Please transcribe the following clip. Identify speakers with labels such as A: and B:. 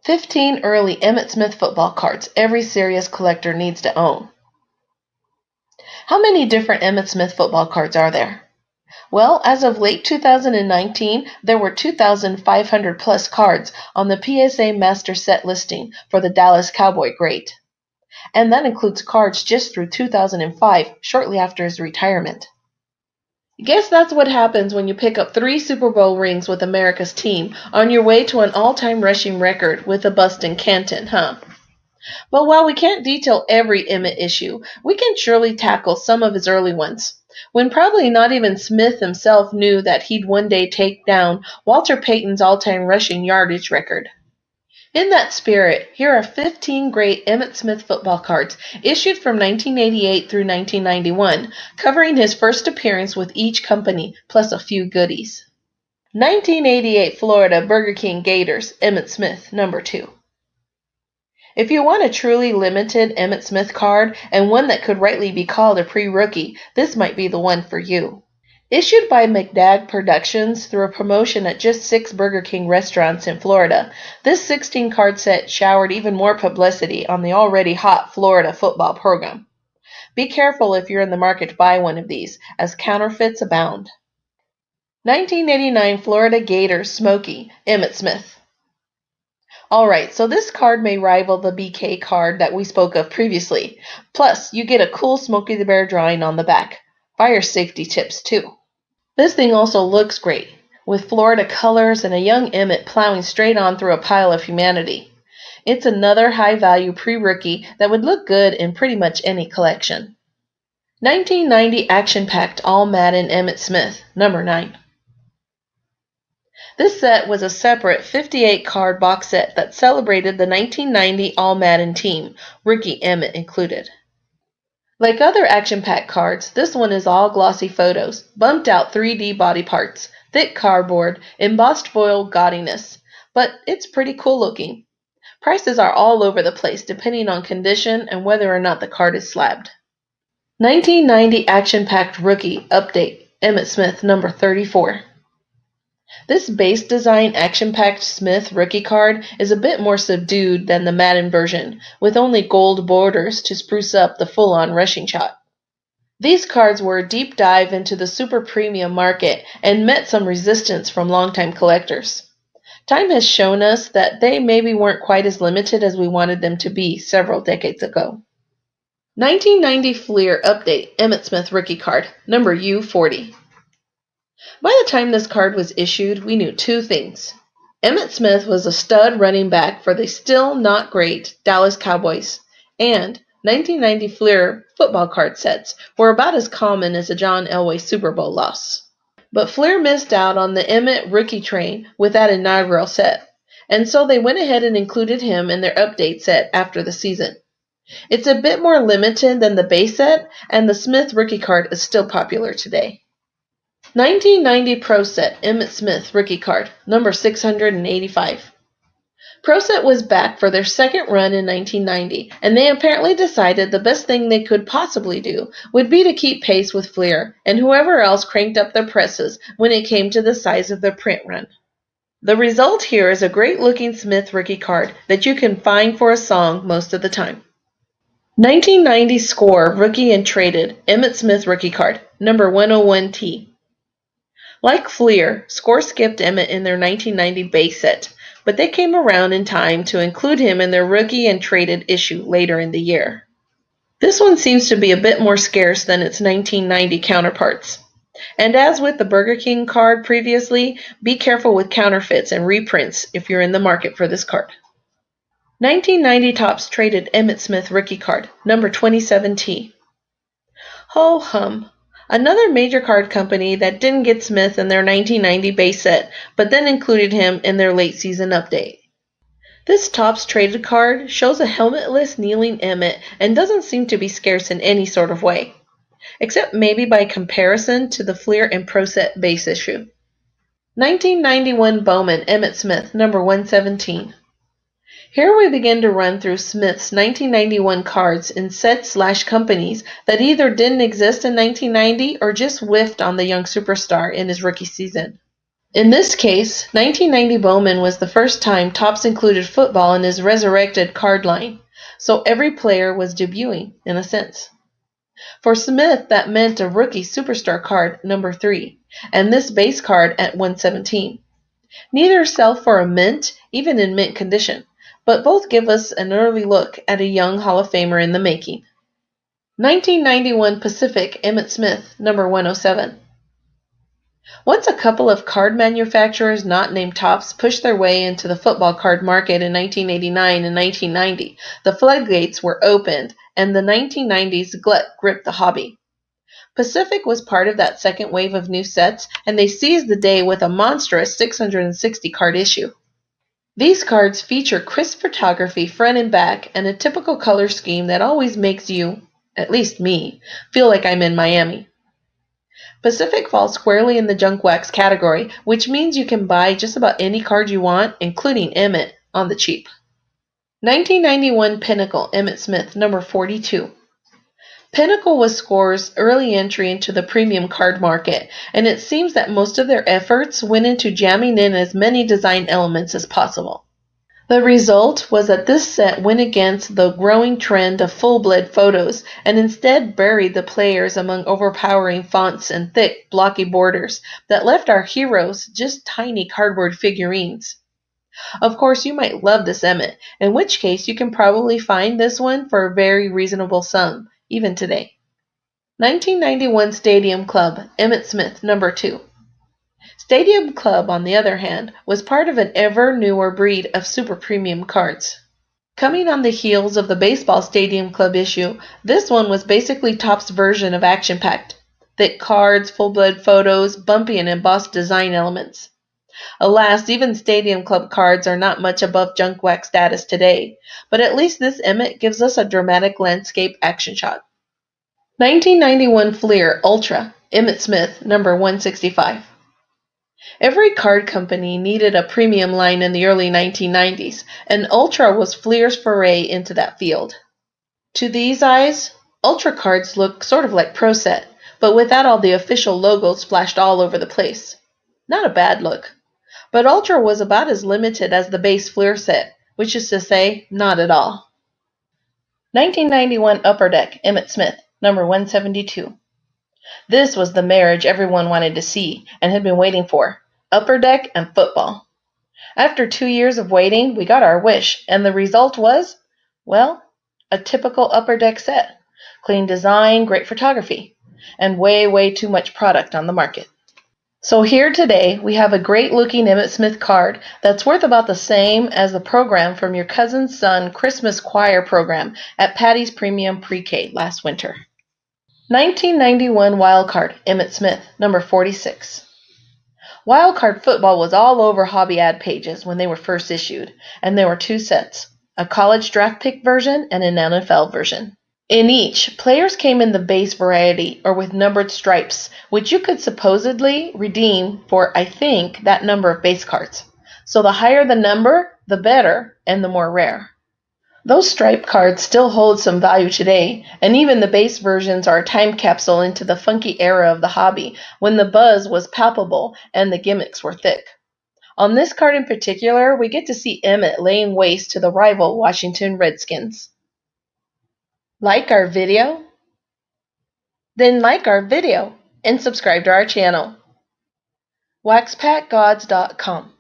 A: 15 early Emmitt Smith football cards every serious collector needs to own. How many different Emmitt Smith football cards are there? Well, as of late 2019, there were 2,500 plus cards on the PSA Master Set listing for the Dallas Cowboy great. And that includes cards just through 2005, shortly after his retirement. Guess that's what happens when you pick up 3 Super Bowl rings with America's team on your way to an all-time rushing record with a bust in Canton, huh? But while we can't detail every Emmitt issue, we can surely tackle some of his early ones, when probably not even Smith himself knew that he'd one day take down Walter Payton's all-time rushing yardage record. In that spirit, here are 15 great Emmitt Smith football cards issued from 1988 through 1991, covering his first appearance with each company, plus a few goodies. 1988 Florida Burger King Gators, Emmitt Smith, number 2. If you want a truly limited Emmitt Smith card, and one that could rightly be called a pre-rookie, this might be the one for you. Issued by McDag Productions through a promotion at just 6 Burger King restaurants in Florida, this 16-card set showered even more publicity on the already hot Florida football program. Be careful if you're in the market to buy one of these, as counterfeits abound. 1989 Florida Gator Smokey, Emmitt Smith. Alright, so this card may rival the BK card that we spoke of previously. Plus, you get a cool Smokey the Bear drawing on the back. Fire safety tips too. This thing also looks great, with Florida colors and a young Emmitt plowing straight on through a pile of humanity. It's another high-value pre-rookie that would look good in pretty much any collection. 1990 Action-Packed All Madden Emmitt Smith, number 9. This set was a separate 58-card box set that celebrated the 1990 All Madden team, rookie Emmitt included. Like other action-packed cards, this one is all glossy photos, bumped out 3D body parts, thick cardboard, embossed foil gaudiness, but it's pretty cool looking. Prices are all over the place depending on condition and whether or not the card is slabbed. 1990 Action-Packed Rookie Update, Emmitt Smith, number 34. This base design Action-Packed Smith rookie card is a bit more subdued than the Madden version, with only gold borders to spruce up the full-on rushing shot. These cards were a deep dive into the super premium market and met some resistance from longtime collectors. Time has shown us that they maybe weren't quite as limited as we wanted them to be several decades ago. 1990 Flair Update Emmitt Smith rookie card, number U40. By the time this card was issued, we knew 2 things. Emmitt Smith was a stud running back for the still not great Dallas Cowboys, and 1990 Flair football card sets were about as common as a John Elway Super Bowl loss. But Flair missed out on the Emmitt rookie train with that inaugural set, and so they went ahead and included him in their update set after the season. It's a bit more limited than the base set, and the Smith rookie card is still popular today. 1990 Pro Set Emmitt Smith rookie card, number 685. Pro Set was back for their second run in 1990, and they apparently decided the best thing they could possibly do would be to keep pace with Flair and whoever else cranked up their presses when it came to the size of their print run. The result here is a great-looking Smith rookie card that you can find for a song most of the time. 1990 Score Rookie and Traded Emmitt Smith rookie card, number 101T. Like Flair, Score skipped Emmitt in their 1990 base set, but they came around in time to include him in their rookie and traded issue later in the year. This one seems to be a bit more scarce than its 1990 counterparts. And as with the Burger King card previously, be careful with counterfeits and reprints if you're in the market for this card. 1990 Topps Traded Emmitt Smith rookie card, number 27T. Ho hum. Another major card company that didn't get Smith in their 1990 base set, but then included him in their late season update. This Topps traded card shows a helmetless kneeling Emmitt and doesn't seem to be scarce in any sort of way, except maybe by comparison to the Flair and Pro Set base issue. 1991 Bowman Emmitt Smith, number 117. Here we begin to run through Smith's 1991 cards in sets/companies that either didn't exist in 1990 or just whiffed on the young superstar in his rookie season. In this case, 1990 Bowman was the first time Topps included football in his resurrected card line, so every player was debuting, in a sense. For Smith, that meant a rookie superstar card, number 3, and this base card at 117. Neither sell for a mint, even in mint condition, but both give us an early look at a young Hall of Famer in the making. 1991 Pacific Emmitt Smith, number 107. Once a couple of card manufacturers not named Topps pushed their way into the football card market in 1989 and 1990, the floodgates were opened and the 1990s glut gripped the hobby. Pacific was part of that second wave of new sets, and they seized the day with a monstrous 660 card issue. These cards feature crisp photography front and back and a typical color scheme that always makes you, at least me, feel like I'm in Miami. Pacific falls squarely in the junk wax category, which means you can buy just about any card you want, including Emmitt, on the cheap. 1991 Pinnacle Emmitt Smith, number 42. Pinnacle was Score's early entry into the premium card market, and it seems that most of their efforts went into jamming in as many design elements as possible. The result was that this set went against the growing trend of full-blood photos and instead buried the players among overpowering fonts and thick, blocky borders that left our heroes just tiny cardboard figurines. Of course, you might love this Emmitt, in which case you can probably find this one for a very reasonable sum, even today. 1991 Stadium Club, Emmitt Smith, number 2. Stadium Club, on the other hand, was part of an ever newer breed of super premium cards. Coming on the heels of the baseball Stadium Club issue, this one was basically Topps' version of Action-Packed. Thick cards, full-blood photos, bumpy and embossed design elements. Alas, even Stadium Club cards are not much above junk wax status today, but at least this Emmitt gives us a dramatic landscape action shot. 1991 Flair Ultra, Emmitt Smith, number 165. Every card company needed a premium line in the early 1990s, and Ultra was Flair's foray into that field. To these eyes, Ultra cards look sort of like Pro Set, but without all the official logos splashed all over the place. Not a bad look. But Ultra was about as limited as the base Flair set, which is to say, not at all. 1991 Upper Deck, Emmitt Smith, number 172. This was the marriage everyone wanted to see and had been waiting for, Upper Deck and football. After 2 years of waiting, we got our wish, and the result was, well, a typical Upper Deck set. Clean design, great photography, and way too much product on the market. So here today, we have a great-looking Emmitt Smith card that's worth about the same as the program from your cousin's son Christmas choir program at Patty's Premium Pre-K last winter. 1991 Wildcard, Emmitt Smith, number 46. Wildcard football was all over hobby ad pages when they were first issued, and there were 2 sets, a college draft pick version and an NFL version. In each, players came in the base variety or with numbered stripes, which you could supposedly redeem for, I think, that number of base cards. So the higher the number, the better, and the more rare. Those stripe cards still hold some value today, and even the base versions are a time capsule into the funky era of the hobby, when the buzz was palpable and the gimmicks were thick. On this card in particular, we get to see Emmitt laying waste to the rival Washington Redskins. Like our video? Then like our video and subscribe to our channel. waxpackgods.com